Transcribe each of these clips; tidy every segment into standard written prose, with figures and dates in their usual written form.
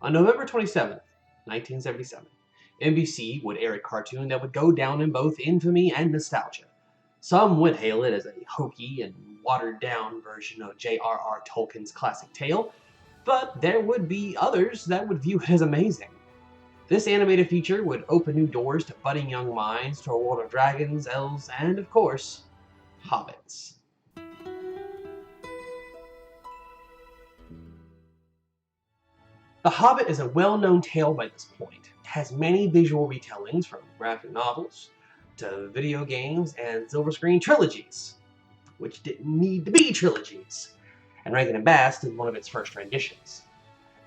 On November 27th, 1977, NBC would air a cartoon that would go down in both infamy and nostalgia. Some would hail it as a hokey and watered-down version of J.R.R. Tolkien's classic tale, but there would be others that would view it as amazing. This animated feature would open new doors to budding young minds to a world of dragons, elves, and, of course, hobbits. The Hobbit is a well-known tale by this point. It has many visual retellings, from graphic novels to video games and silver screen trilogies, which didn't need to be trilogies, and Rankin and Bass did one of its first renditions.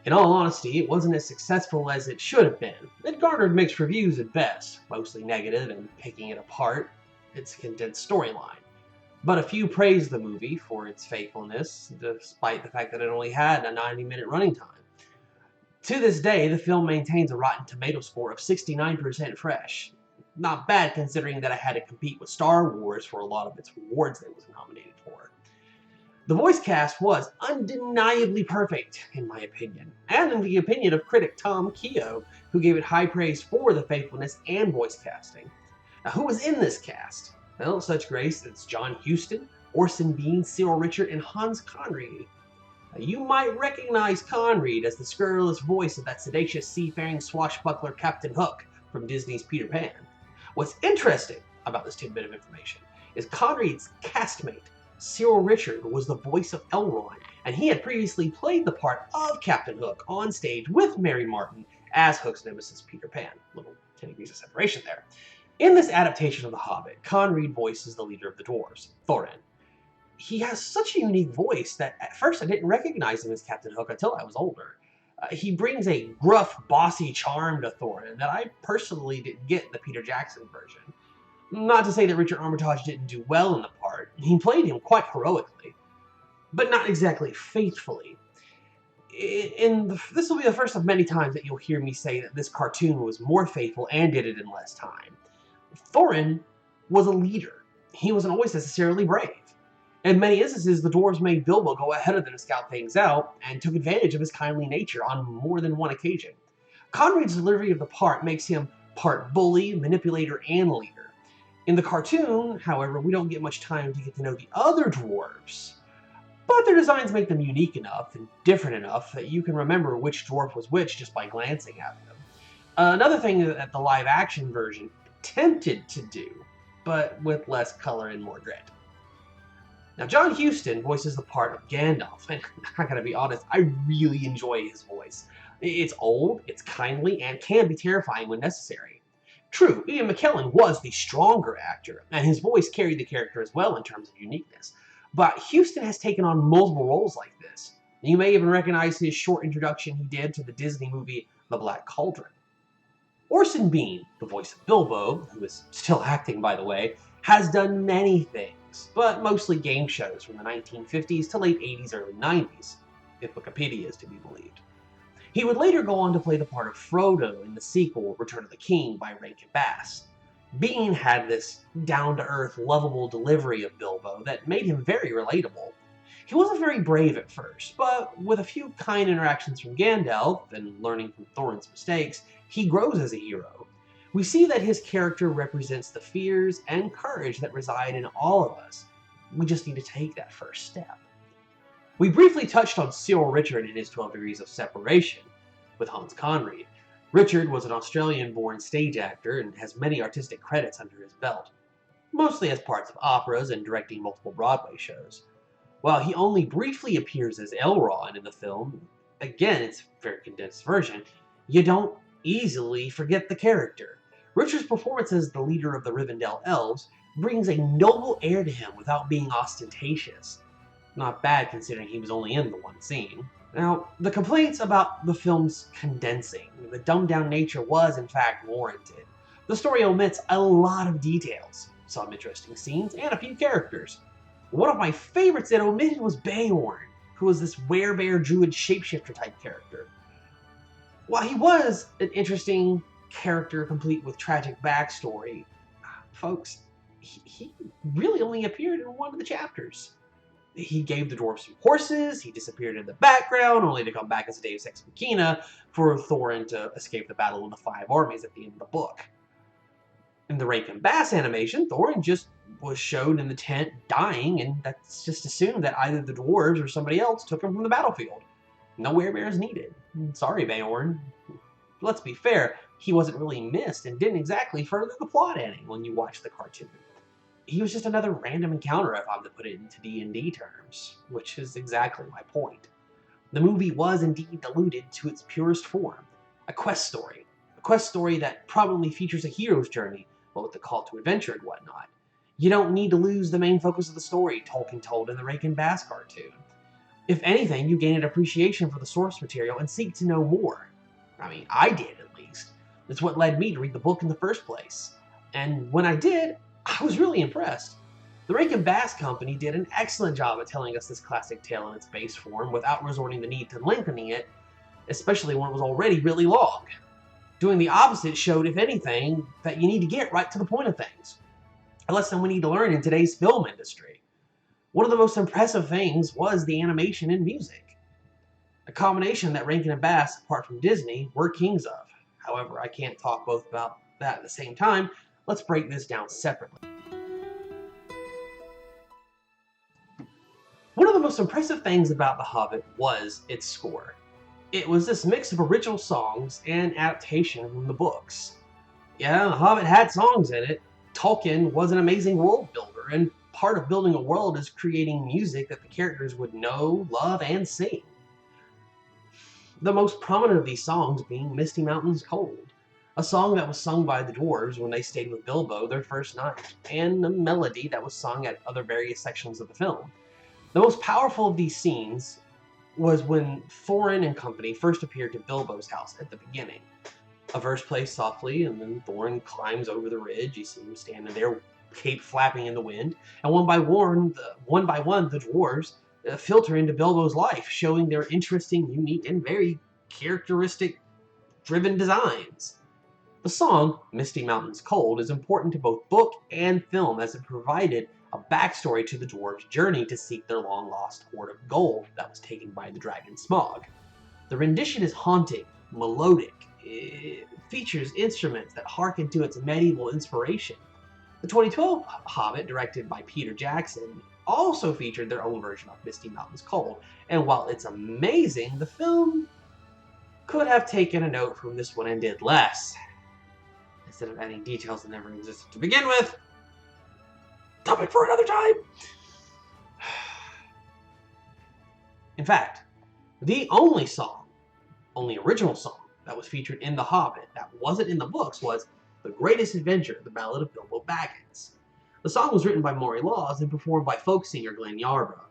In all honesty, it wasn't as successful as it should have been. It garnered mixed reviews at best, mostly negative and picking it apart, its condensed storyline. But a few praised the movie for its faithfulness, despite the fact that it only had a 90-minute running time. To this day, the film maintains a Rotten Tomatoes score of 69% fresh. Not bad considering that it had to compete with Star Wars for a lot of its awards that it was nominated for. The voice cast was undeniably perfect, in my opinion, and in the opinion of critic Tom Keogh, who gave it high praise for the faithfulness and voice casting. Now, who was in this cast? Well, such grace as John Huston, Orson Bean, Cyril Ritchard, and Hans Conried. You might recognize Conried as the scurrilous voice of that sedacious seafaring swashbuckler Captain Hook from Disney's Peter Pan. What's interesting about this tidbit of information is Conried's castmate, Cyril Ritchard, was the voice of Elrond, and he had previously played the part of Captain Hook on stage with Mary Martin as Hook's nemesis Peter Pan. Little 10 degrees of separation there. In this adaptation of The Hobbit, Conried voices the leader of the dwarves, Thorin. He has such a unique voice that at first I didn't recognize him as Captain Hook until I was older. He brings a gruff, bossy charm to Thorin that I personally didn't get in the Peter Jackson version. Not to say that Richard Armitage didn't do well in the part. He played him quite heroically, but not exactly faithfully. This will be the first of many times that you'll hear me say that this cartoon was more faithful and did it in less time. Thorin was a leader. He wasn't always necessarily brave. In many instances, the dwarves made Bilbo go ahead of them to scout things out, and took advantage of his kindly nature on more than one occasion. Conrad's delivery of the part makes him part bully, manipulator, and leader. In the cartoon, however, we don't get much time to get to know the other dwarves, but their designs make them unique enough and different enough that you can remember which dwarf was which just by glancing at them. Another thing that the live-action version attempted to do, but with less color and more grit. Now, John Huston voices the part of Gandalf, and I gotta be honest, I really enjoy his voice. It's old, it's kindly, and can be terrifying when necessary. True, Ian McKellen was the stronger actor, and his voice carried the character as well in terms of uniqueness. But Huston has taken on multiple roles like this. You may even recognize his short introduction he did to the Disney movie The Black Cauldron. Orson Bean, the voice of Bilbo, who is still acting by the way, has done many things, but mostly game shows from the 1950s to late 80s, early 90s, if Wikipedia is to be believed. He would later go on to play the part of Frodo in the sequel, Return of the King, by Rankin Bass. Bean had this down-to-earth, lovable delivery of Bilbo that made him very relatable. He wasn't very brave at first, but with a few kind interactions from Gandalf and learning from Thorin's mistakes, he grows as a hero. We see that his character represents the fears and courage that reside in all of us. We just need to take that first step. We briefly touched on Cyril Ritchard in his 12 Degrees of Separation with Hans Conried. Ritchard was an Australian-born stage actor and has many artistic credits under his belt, mostly as parts of operas and directing multiple Broadway shows. While he only briefly appears as Elrond in the film, again, it's a very condensed version, you don't easily forget the character. Richard's performance as the leader of the Rivendell Elves brings a noble air to him without being ostentatious. Not bad considering he was only in the one scene. Now, the complaints about the film's condensing, the dumbed-down nature was in fact warranted. The story omits a lot of details, some interesting scenes, and a few characters. One of my favorites that omitted was Beorn, who was this werebear druid shapeshifter type character. While he was an interesting character complete with tragic backstory, folks, he really only appeared in one of the chapters. He gave the dwarves some horses, he disappeared in the background, only to come back as a Deus Ex Machina for Thorin to escape the Battle of the Five Armies at the end of the book. In the Rankin Bass animation, Thorin just was showed in the tent dying, and that's just assumed that either the dwarves or somebody else took him from the battlefield. No werebears needed. Sorry, Beorn. Let's be fair, he wasn't really missed and didn't exactly further the plot any when you watch the cartoon. He was just another random encounter, if I'm to put it into D&D terms, which is exactly my point. The movie was indeed diluted to its purest form, a quest story that probably features a hero's journey, but with the call to adventure and whatnot. You don't need to lose the main focus of the story Tolkien told in the Rankin Bass cartoon. If anything, you gain an appreciation for the source material and seek to know more. I mean, I did at least. That's what led me to read the book in the first place. And when I did, I was really impressed. The Rankin Bass Company did an excellent job at telling us this classic tale in its base form without resorting the need to lengthening it, especially when it was already really long. Doing the opposite showed, if anything, that you need to get right to the point of things. A lesson we need to learn in today's film industry. One of the most impressive things was the animation and music. A combination that Rankin and Bass, apart from Disney, were kings of. However, I can't talk both about that at the same time. Let's break this down separately. One of the most impressive things about The Hobbit was its score. It was this mix of original songs and adaptation from the books. Yeah, The Hobbit had songs in it. Tolkien was an amazing world builder, and part of building a world is creating music that the characters would know, love, and sing. The most prominent of these songs being Misty Mountain's Cold, a song that was sung by the dwarves when they stayed with Bilbo their first night, and a melody that was sung at other various sections of the film. The most powerful of these scenes was when Thorin and company first appeared to Bilbo's house at the beginning. A verse plays softly, and then Thorin climbs over the ridge. You see him standing there, cape flapping in the wind, and one by one, the dwarves filter into Bilbo's life, showing their interesting, unique, and very characteristic-driven designs. The song, Misty Mountain's Cold, is important to both book and film as it provided a backstory to the dwarves' journey to seek their long-lost hoard of gold that was taken by the dragon Smaug. The rendition is haunting, melodic. It features instruments that harken to its medieval inspiration. The 2012 Hobbit, directed by Peter Jackson, also featured their own version of Misty Mountain's Cold, and while it's amazing, the film could have taken a note from this one and did less. Instead of adding details that never existed to begin with. Topic for another time! In fact, the only original song that was featured in The Hobbit that wasn't in the books was The Greatest Adventure, The Ballad of Bilbo Baggins. The song was written by Maury Laws and performed by folk singer Glenn Yarbrough.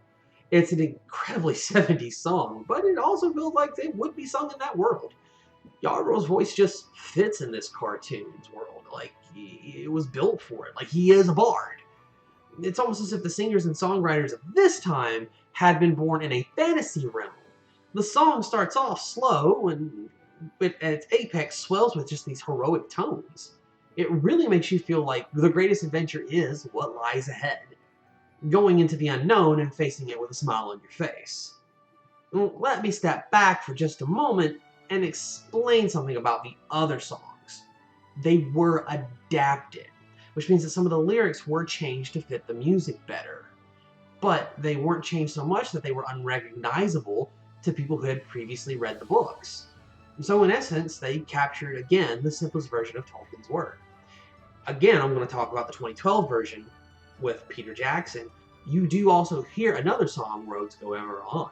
It's an incredibly 70s song, but it also feels like it would be sung in that world. Yarbrough's voice just fits in this cartoon's world. Like, it was built for it. Like, he is a bard. It's almost as if the singers and songwriters of this time had been born in a fantasy realm. The song starts off slow and at its apex swells with just these heroic tones. It really makes you feel like the greatest adventure is what lies ahead. Going into the unknown and facing it with a smile on your face. Let me step back for just a moment and explain something about the other songs. They were adapted, which means that some of the lyrics were changed to fit the music better. But they weren't changed so much that they were unrecognizable to people who had previously read the books. So in essence, they captured, again, the simplest version of Tolkien's work. Again, I'm going to talk about the 2012 version with Peter Jackson. You do also hear another song, Roads Go Ever On.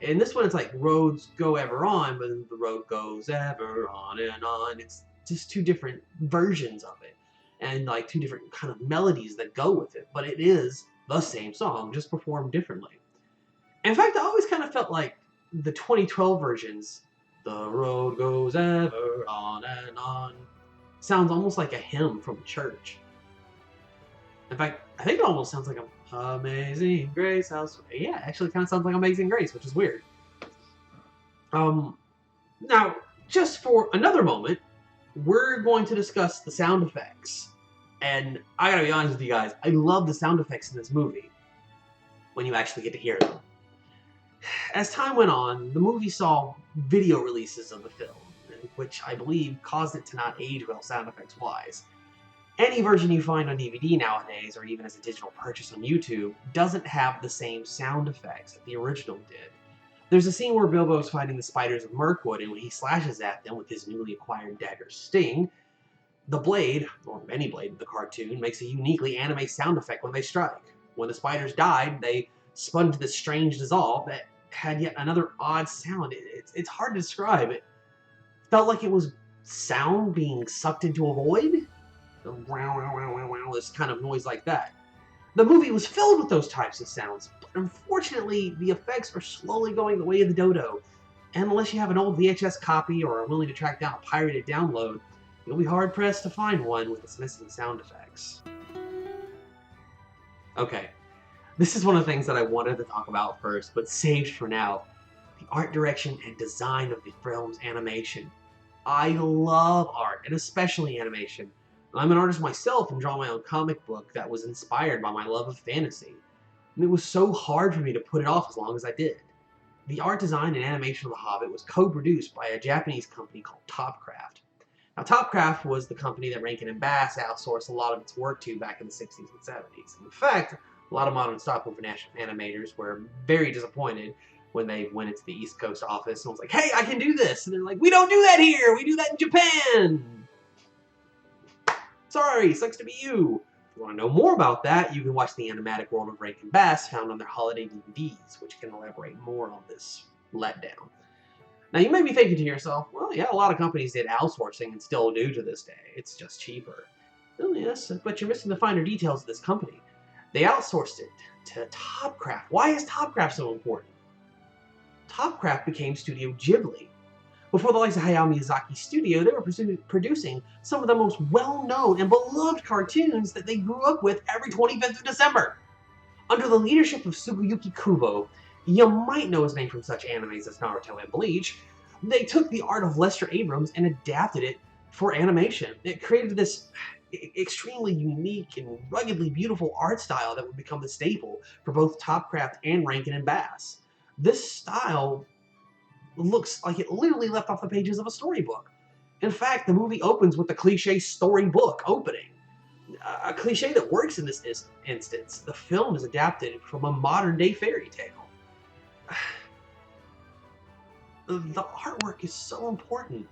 And this one, it's like roads go ever on, but the road goes ever on and on. It's just two different versions of it. And like two different kind of melodies that go with it. But it is the same song, just performed differently. In fact, I always kind of felt like the 2012 versions, the road goes ever on and on, sounds almost like a hymn from church. In fact, I think it almost sounds like Amazing Grace. Yeah, it actually kind of sounds like Amazing Grace, which is weird. Now, just for another moment, we're going to discuss the sound effects. And I gotta be honest with you guys, I love the sound effects in this movie when you actually get to hear them. As time went on, the movie saw video releases of the film, which I believe caused it to not age well sound effects wise. Any version you find on DVD nowadays, or even as a digital purchase on YouTube, doesn't have the same sound effects that the original did. There's a scene where Bilbo's fighting the spiders of Mirkwood, and when he slashes at them with his newly acquired dagger Sting, the blade, or any blade of the cartoon, makes a uniquely anime sound effect when they strike. When the spiders died, they spun to this strange dissolve that had yet another odd sound. It's hard to describe. It felt like it was sound being sucked into a void. This kind of noise like that. The movie was filled with those types of sounds, but unfortunately, the effects are slowly going the way of the dodo. And unless you have an old VHS copy or are willing to track down a pirated download, you'll be hard-pressed to find one with its missing sound effects. Okay, this is one of the things that I wanted to talk about first, but saved for now. The art direction and design of the film's animation. I love art, and especially animation. I'm an artist myself and draw my own comic book that was inspired by my love of fantasy. And it was so hard for me to put it off as long as I did. The art design and animation of The Hobbit was co-produced by a Japanese company called Topcraft. Now, Topcraft was the company that Rankin and Bass outsourced a lot of its work to back in the 60s and 70s. In fact, a lot of modern stop-motion animators were very disappointed when they went into the East Coast office and was like, "Hey, I can do this!" And they're like, "We don't do that here! We do that in Japan!" Sorry, sucks to be you. If you want to know more about that, you can watch the animatic world of Rankin Bass found on their holiday DVDs, which can elaborate more on this letdown. Now, you may be thinking to yourself, well, yeah, a lot of companies did outsourcing and still do to this day. It's just cheaper. Well, yes, but you're missing the finer details of this company. They outsourced it to Topcraft. Why is Topcraft so important? Topcraft became Studio Ghibli. Before the likes of Hayao Miyazaki's studio, they were producing some of the most well-known and beloved cartoons that they grew up with every 25th of December. Under the leadership of Sugiyuki Kubo, you might know his name from such animes as Naruto and Bleach, they took the art of Lester Abrams and adapted it for animation. It created this extremely unique and ruggedly beautiful art style that would become the staple for both Topcraft and Rankin and Bass. This style looks like it literally left off the pages of a storybook. In fact, the movie opens with the cliche storybook opening. A cliche that works in this instance. The film is adapted from a modern-day fairy tale. The artwork is so important.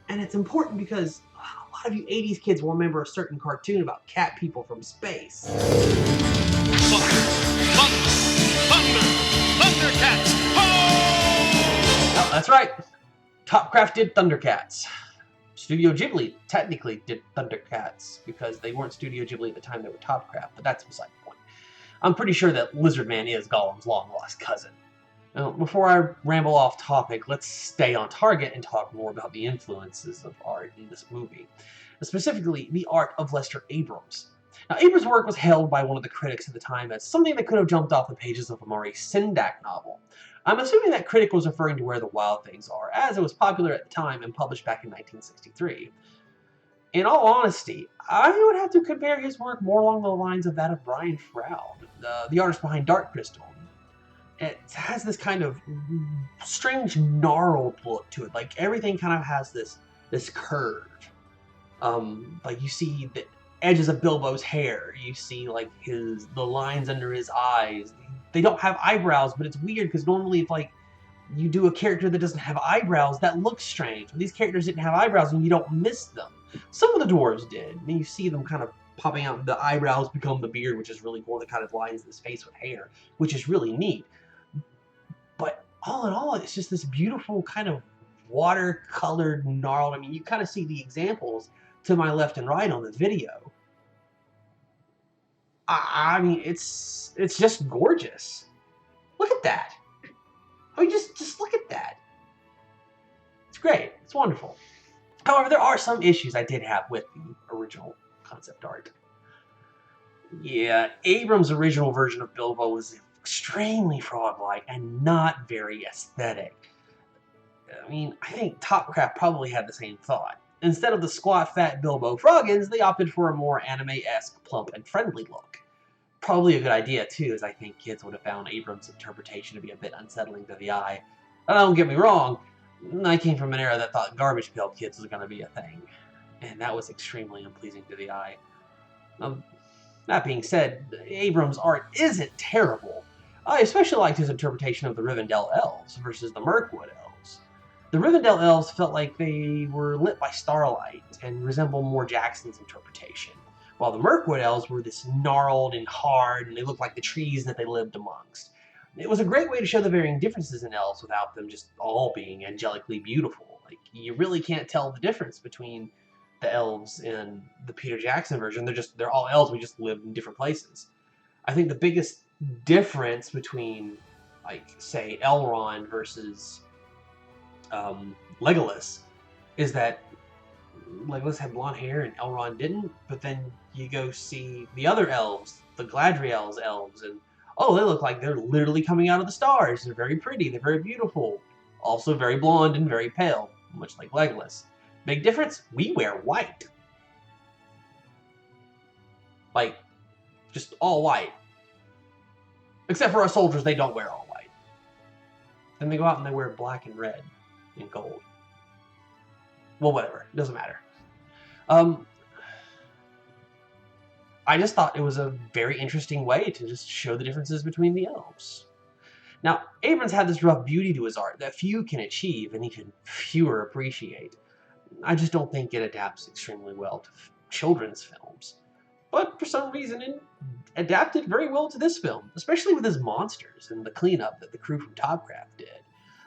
And it's important because a lot of you 80s kids will remember a certain cartoon about cat people from space. Thundercats! Oh, that's right. Topcraft did Thundercats. Studio Ghibli technically did Thundercats because they weren't Studio Ghibli at the time they were Topcraft, but that's beside the point. I'm pretty sure that Lizardman is Gollum's long-lost cousin. Now, before I ramble off topic, let's stay on target and talk more about the influences of art in this movie. Specifically, the art of Lester Abrams. Now, Abrams' work was hailed by one of the critics at the time as something that could have jumped off the pages of a Maurice Sendak novel. I'm assuming that critic was referring to Where the Wild Things Are, as it was popular at the time and published back in 1963. In all honesty, I would have to compare his work more along the lines of that of Brian Froud, the artist behind Dark Crystal. It has this kind of strange gnarled look to it. Like everything kind of has this curve. Like you see the edges of Bilbo's hair. You see like the lines under his eyes. They don't have eyebrows, but it's weird because normally if like you do a character that doesn't have eyebrows, that looks strange. But these characters didn't have eyebrows and you don't miss them. Some of the dwarves did. And you see them kind of popping out. The eyebrows become the beard, which is really cool. That kind of lines his face with hair, which is really neat. But all in all, it's just this beautiful kind of watercolored gnarled. I mean, you kind of see the examples to my left and right on the video. I mean, it's just gorgeous. Look at that. I mean, just look at that. It's great. It's wonderful. However, there are some issues I did have with the original concept art. Yeah, Abrams' original version of Bilbo was extremely frog-like and not very aesthetic. I mean, I think Topcraft probably had the same thought. Instead of the squat, fat Bilbo Froggins, they opted for a more anime-esque, plump, and friendly look. Probably a good idea, too, as I think kids would have found Abrams' interpretation to be a bit unsettling to the eye. Don't get me wrong, I came from an era that thought Garbage Pail Kids was going to be a thing, and that was extremely unpleasing to the eye. Um, that being said, Abrams' art isn't terrible. I especially liked his interpretation of the Rivendell elves versus the Mirkwood elves. The Rivendell elves felt like they were lit by starlight and resemble more Jackson's interpretation, while the Mirkwood elves were this gnarled and hard, and they looked like the trees that they lived amongst. It was a great way to show the varying differences in elves without them just all being angelically beautiful. Like, you really can't tell the difference between the elves in the Peter Jackson version. They're all elves, we just live in different places. I think the biggest difference between, like, say, Elrond versus Legolas is that Legolas had blonde hair and Elrond didn't, but then you go see the other elves, the Galadriel's elves, and oh, they look like they're literally coming out of the stars. They're very pretty, they're very beautiful, also very blonde and very pale, much like Legolas. Big difference, we wear white. Like, just all white. Except for our soldiers, they don't wear all white. Then they go out and they wear black and red and gold. Well, whatever. It doesn't matter. I just thought it was a very interesting way to just show the differences between the elves. Now, Abrams had this rough beauty to his art that few can achieve and even fewer appreciate. I just don't think it adapts extremely well to children's films. But for some reason, it adapted very well to this film, especially with his monsters and the cleanup that the crew from Topcraft did.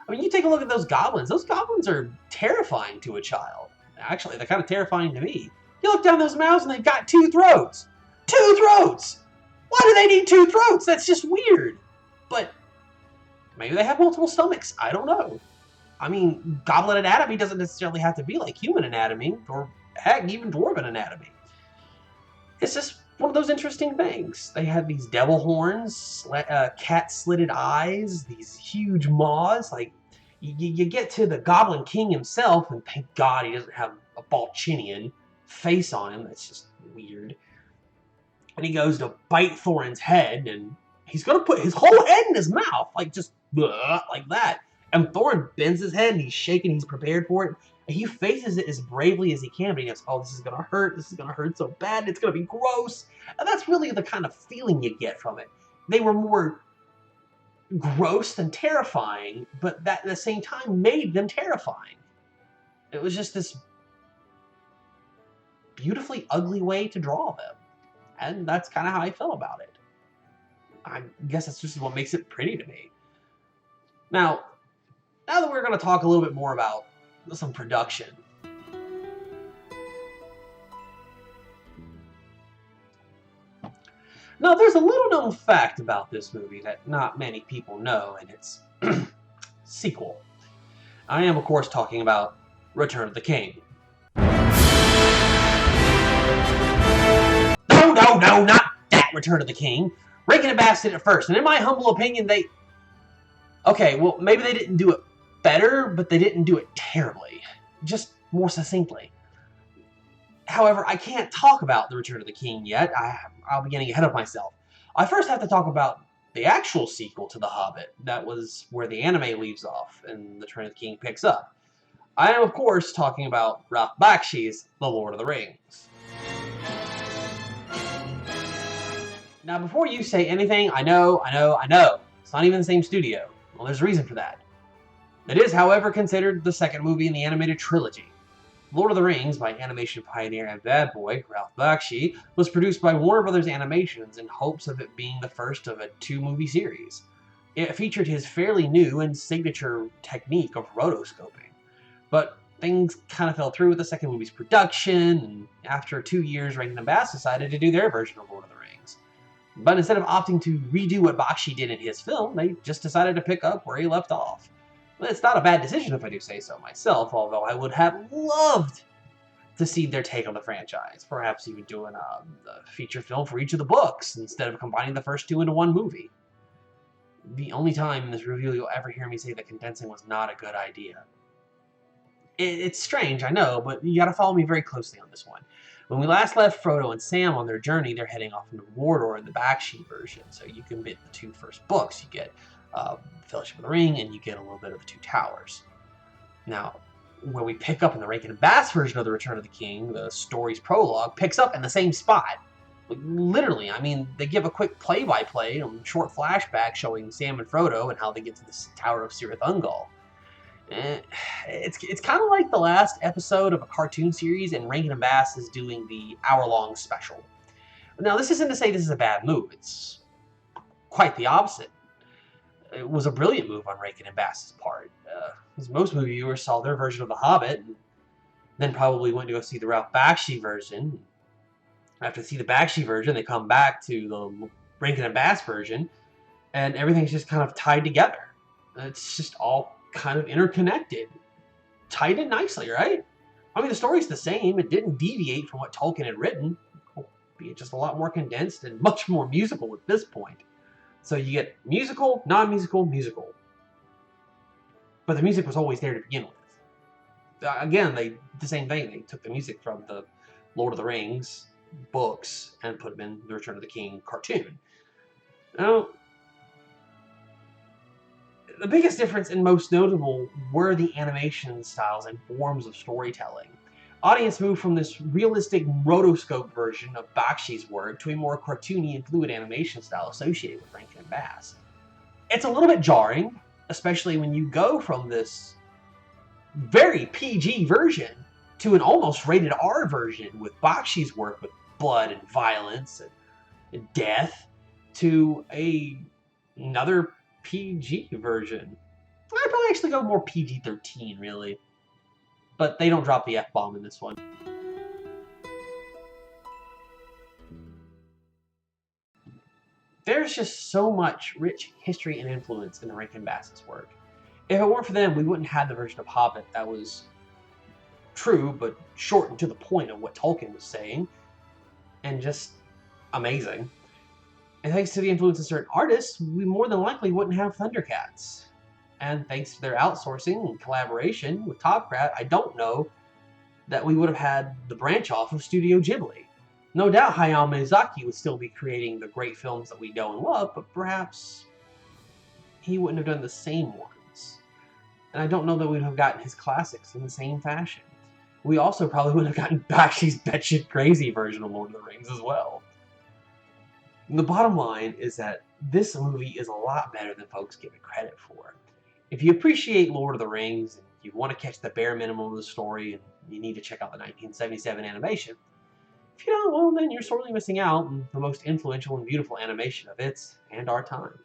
I mean, you take a look at those goblins. Those goblins are terrifying to a child. Actually, they're kind of terrifying to me. You look down those mouths and they've got 2 throats. 2 throats! Why do they need 2 throats? That's just weird. But maybe they have multiple stomachs. I don't know. I mean, goblin anatomy doesn't necessarily have to be like human anatomy, or heck, even dwarven anatomy. It's just one of those interesting things. They had these devil horns, cat-slitted eyes, these huge maws. Like, you get to the Goblin King himself, and thank God he doesn't have a Balchinian face on him. That's just weird. And he goes to bite Thorin's head, and he's going to put his whole head in his mouth, like just like that. And Thorin bends his head, and he's shaking, he's prepared for it. And he faces it as bravely as he can, but he goes, oh, this is going to hurt so bad, it's going to be gross. And that's really the kind of feeling you get from it. They were more gross than terrifying, but that at the same time made them terrifying. It was just this beautifully ugly way to draw them. And that's kind of how I felt about it. I guess that's just what makes it pretty to me. Now that we're going to talk a little bit more about some production. Now, there's a little known fact about this movie that not many people know, and it's sequel. I am, of course, talking about Return of the King. No, not that Return of the King. Rankin and Bass did it first, and in my humble opinion, okay, well, maybe they didn't do it better, but they didn't do it terribly. Just more succinctly. However, I can't talk about The Return of the King yet. I'll be getting ahead of myself. I first have to talk about the actual sequel to The Hobbit. That was where the anime leaves off and The Return of the King picks up. I am, of course, talking about Ralph Bakshi's The Lord of the Rings. Now, before you say anything, I know. It's not even the same studio. Well, there's a reason for that. It is, however, considered the second movie in the animated trilogy. Lord of the Rings, by animation pioneer and bad boy Ralph Bakshi, was produced by Warner Brothers Animations in hopes of it being the first of a 2-movie series. It featured his fairly new and signature technique of rotoscoping. But things kind of fell through with the second movie's production, and after 2 years, Rankin and Bass decided to do their version of Lord of the Rings. But instead of opting to redo what Bakshi did in his film, they just decided to pick up where he left off. It's not a bad decision if I do say so myself, although I would have loved to see their take on the franchise. Perhaps even doing a feature film for each of the books instead of combining the first 2 into one movie. The only time in this review you'll ever hear me say that condensing was not a good idea. It's strange, I know, but you gotta follow me very closely on this one. When we last left Frodo and Sam on their journey, they're heading off into Mordor in the Bakshi version, so you can get the 2 first books. You get Fellowship of the Ring, and you get a little bit of the 2 Towers. Now, when we pick up in the Rankin and Bass version of The Return of the King, the story's prologue picks up in the same spot. Like, literally, I mean, they give a quick play-by-play, short flashback showing Sam and Frodo and how they get to the Tower of Cirith Ungol. It's kind of like the last episode of a cartoon series, and Rankin and Bass is doing the hour-long special. Now, this isn't to say this is a bad move. It's quite the opposite. It was a brilliant move on Rankin and Bass's part. Because most movie viewers saw their version of The Hobbit, and then probably went to go see the Ralph Bakshi version. After they see the Bakshi version, they come back to the Rankin and Bass version, and everything's just kind of tied together. It's just all kind of interconnected. Tied in nicely, right? I mean, the story's the same. It didn't deviate from what Tolkien had written, albeit just a lot more condensed and much more musical at this point. So you get musical, non-musical, musical. But the music was always there to begin with. Again, they did the same thing. They took the music from the Lord of the Rings books and put them in the Return of the King cartoon. Now, the biggest difference and most notable were the animation styles and forms of storytelling. Audience moved from this realistic rotoscope version of Bakshi's work to a more cartoony and fluid animation style associated with Rankin and Bass. It's a little bit jarring, especially when you go from this very PG version to an almost rated R version with Bakshi's work with blood and violence and death to another PG version. I'd probably actually go more PG-13, really. But they don't drop the F-bomb in this one. There's just so much rich history and influence in the Rankin Bass's work. If it weren't for them, we wouldn't have the version of Hobbit that was true, but short and to the point of what Tolkien was saying, and just amazing. And thanks to the influence of certain artists, we more than likely wouldn't have Thundercats. And thanks to their outsourcing and collaboration with Topcrat, I don't know that we would have had the branch off of Studio Ghibli. No doubt Hayao Miyazaki would still be creating the great films that we know and love, but perhaps he wouldn't have done the same ones. And I don't know that we'd have gotten his classics in the same fashion. We also probably would have gotten Bakshi's batshit crazy version of Lord of the Rings as well. The bottom line is that this movie is a lot better than folks give it credit for. If you appreciate Lord of the Rings, and you want to catch the bare minimum of the story, and you need to check out the 1977 animation, if you don't, well, then you're sorely missing out on the most influential and beautiful animation of its and our time.